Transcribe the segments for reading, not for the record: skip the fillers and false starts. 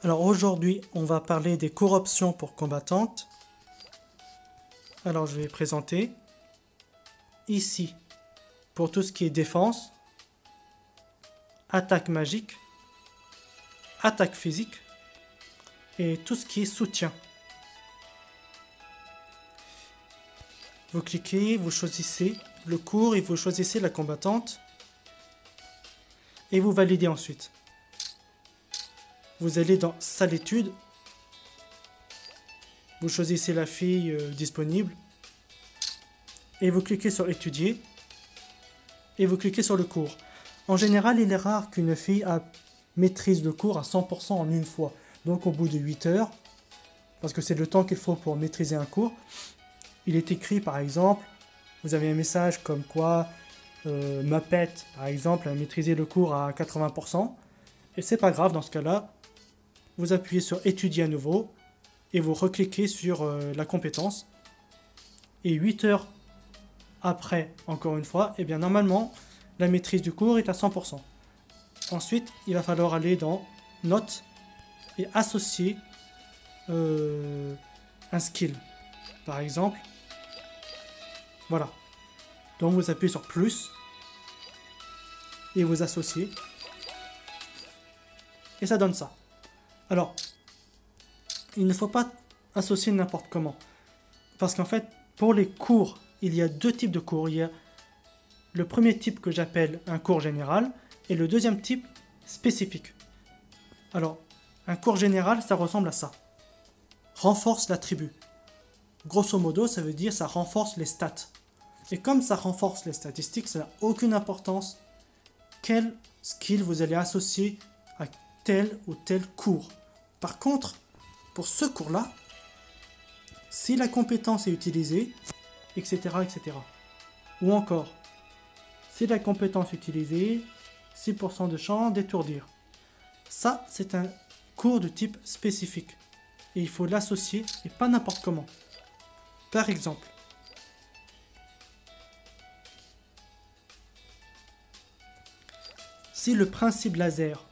Alors aujourd'hui, on va parler des cours options pour combattantes. Alors je vais présenter ici pour tout ce qui est défense, attaque magique, attaque physique et tout ce qui est soutien. Vous cliquez, vous choisissez le cours et vous choisissez la combattante et vous validez ensuite. Vous allez dans salle études, vous choisissez la fille disponible et vous cliquez sur étudier et vous cliquez sur le cours. En général, il est rare qu'une fille maîtrise le cours à 100% en une fois. Donc au bout de 8 heures, parce que c'est le temps qu'il faut pour maîtriser un cours, il est écrit par exemple, vous avez un message comme quoi Muppet par exemple a maîtrisé le cours à 80%, et c'est pas grave dans ce cas-là, vous appuyez sur étudier à nouveau et vous recliquez sur la compétence, et 8 heures après, encore une fois, et bien normalement la maîtrise du cours est à 100%. Ensuite, il va falloir aller dans notes et associer un skill. Par exemple, voilà. Donc vous appuyez sur plus et vous associez. Et ça donne ça. Alors, il ne faut pas associer n'importe comment. Parce qu'en fait, pour les cours, il y a deux types de cours. Il y a le premier type que j'appelle un cours général et le deuxième type spécifique. Alors, un cours général, ça ressemble à ça. Renforce l'attribut. Grosso modo, ça veut dire ça renforce les stats. Et comme ça renforce les statistiques, ça n'a aucune importance quel skill vous allez associer à tel ou tel cours. Par contre, pour ce cours-là, si la compétence est utilisée, etc., etc. Ou encore, si la compétence est utilisée, 6% de chance d'étourdir. Ça, c'est un cours de type spécifique. Et il faut l'associer, et pas n'importe comment. Par exemple, si le principe laser,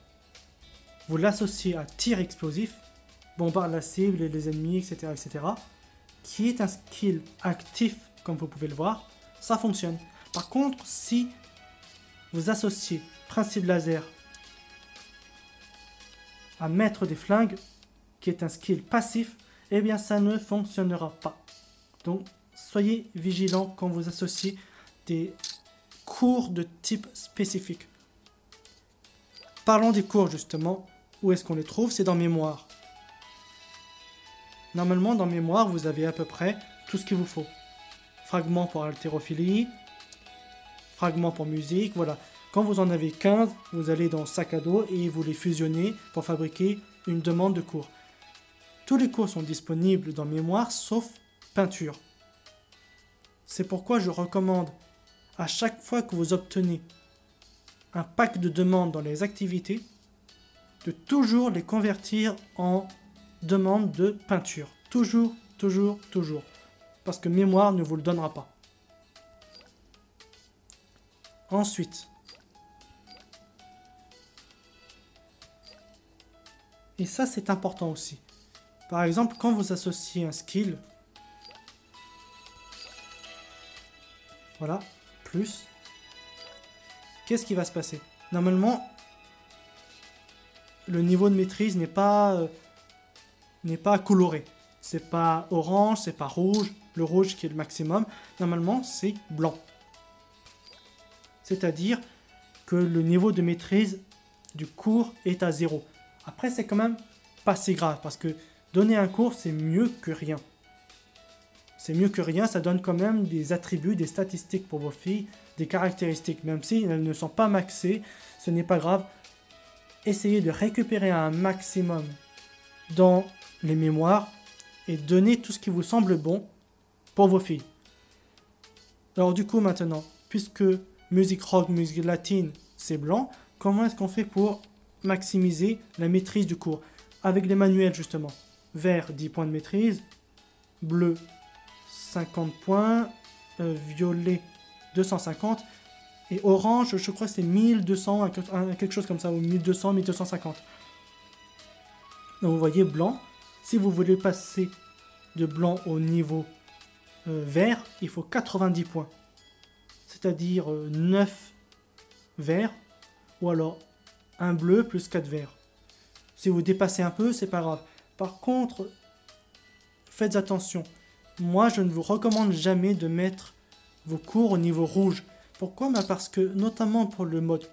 vous l'associez à tir explosif, bombarde la cible et les ennemis, etc., etc., qui est un skill actif, comme vous pouvez le voir, ça fonctionne. Par contre, si vous associez principe laser à mettre des flingues, qui est un skill passif, eh bien ça ne fonctionnera pas. Donc soyez vigilants quand vous associez des cours de type spécifique. Parlons des cours justement. Où est-ce qu'on les trouve? C'est dans mémoire. Normalement dans mémoire vous avez à peu près tout ce qu'il vous faut. Fragments pour haltérophilie, fragments pour musique, voilà. Quand vous en avez 15, vous allez dans sac à dos et vous les fusionnez pour fabriquer une demande de cours. Tous les cours sont disponibles dans mémoire sauf peinture. C'est pourquoi je recommande à chaque fois que vous obtenez un pack de demandes dans les activités, de toujours les convertir en demande de peinture. Toujours, toujours, toujours. Parce que mémoire ne vous le donnera pas. Ensuite, et ça c'est important aussi. Par exemple, quand vous associez un skill, voilà, plus, qu'est-ce qui va se passer? Normalement, le niveau de maîtrise n'est pas coloré. C'est pas orange, c'est pas rouge. Le rouge qui est le maximum, normalement c'est blanc. C'est-à-dire que le niveau de maîtrise du cours est à 0. Après, c'est quand même pas si grave parce que donner un cours, c'est mieux que rien. C'est mieux que rien, ça donne quand même des attributs, des statistiques pour vos filles, des caractéristiques. Même si elles ne sont pas maxées, ce n'est pas grave. Essayez de récupérer un maximum dans les mémoires et donnez tout ce qui vous semble bon pour vos filles. Alors du coup maintenant, puisque musique rock, musique latine, c'est blanc, comment est-ce qu'on fait pour maximiser la maîtrise du cours? Avec les manuels justement. Vert, 10 points de maîtrise. Bleu, 50 points. Violet, 250. Et orange, je crois que c'est 1200, quelque chose comme ça, ou 1200, 1250. Donc vous voyez blanc. Si vous voulez passer de blanc au niveau vert, il faut 90 points. C'est-à-dire 9 verts ou alors un bleu plus 4 verts. Si vous dépassez un peu, c'est pas grave. Par contre, faites attention. Moi, je ne vous recommande jamais de mettre vos cours au niveau rouge. Pourquoi? Parce que, notamment pour le mode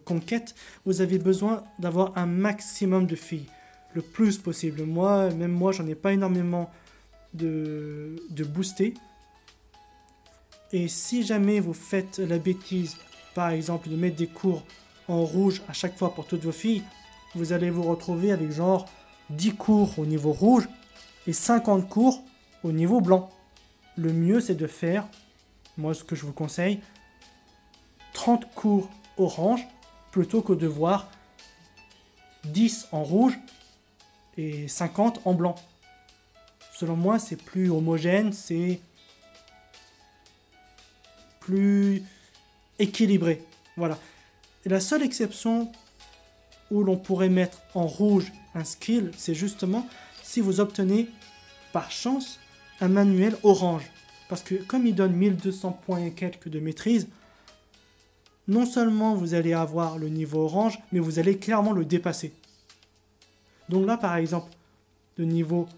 conquête, vous avez besoin d'avoir un maximum de filles. Le plus possible. Même moi, j'en ai pas énormément de booster. Et si jamais vous faites la bêtise, par exemple, de mettre des cours en rouge à chaque fois pour toutes vos filles, vous allez vous retrouver avec genre 10 cours au niveau rouge et 50 cours au niveau blanc. Le mieux, c'est de faire, moi ce que je vous conseille, 30 cours orange plutôt que de voir 10 en rouge et 50 en blanc. Selon moi, c'est plus homogène, c'est plus équilibré. Voilà. Et la seule exception où l'on pourrait mettre en rouge un skill, c'est justement si vous obtenez par chance un manuel orange. Parce que comme il donne 1200 points et quelques de maîtrise, non seulement vous allez avoir le niveau orange, mais vous allez clairement le dépasser. Donc là, par exemple, de niveau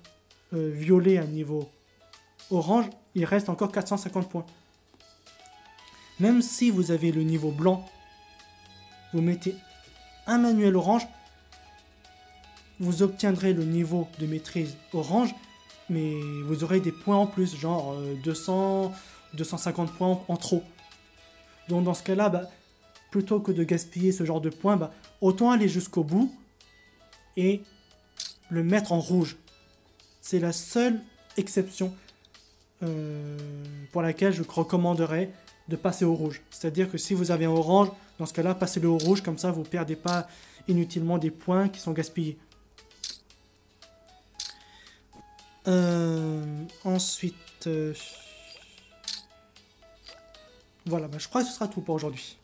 violet à niveau orange, il reste encore 450 points. Même si vous avez le niveau blanc, vous mettez un manuel orange, vous obtiendrez le niveau de maîtrise orange, mais vous aurez des points en plus, genre 200, 250 points en trop. Donc dans ce cas-là, plutôt que de gaspiller ce genre de points, autant aller jusqu'au bout et le mettre en rouge. C'est la seule exception pour laquelle je recommanderais de passer au rouge. C'est-à-dire que si vous avez un orange, dans ce cas-là, passez-le au rouge, comme ça vous ne perdez pas inutilement des points qui sont gaspillés. Ensuite, voilà, je crois que ce sera tout pour aujourd'hui.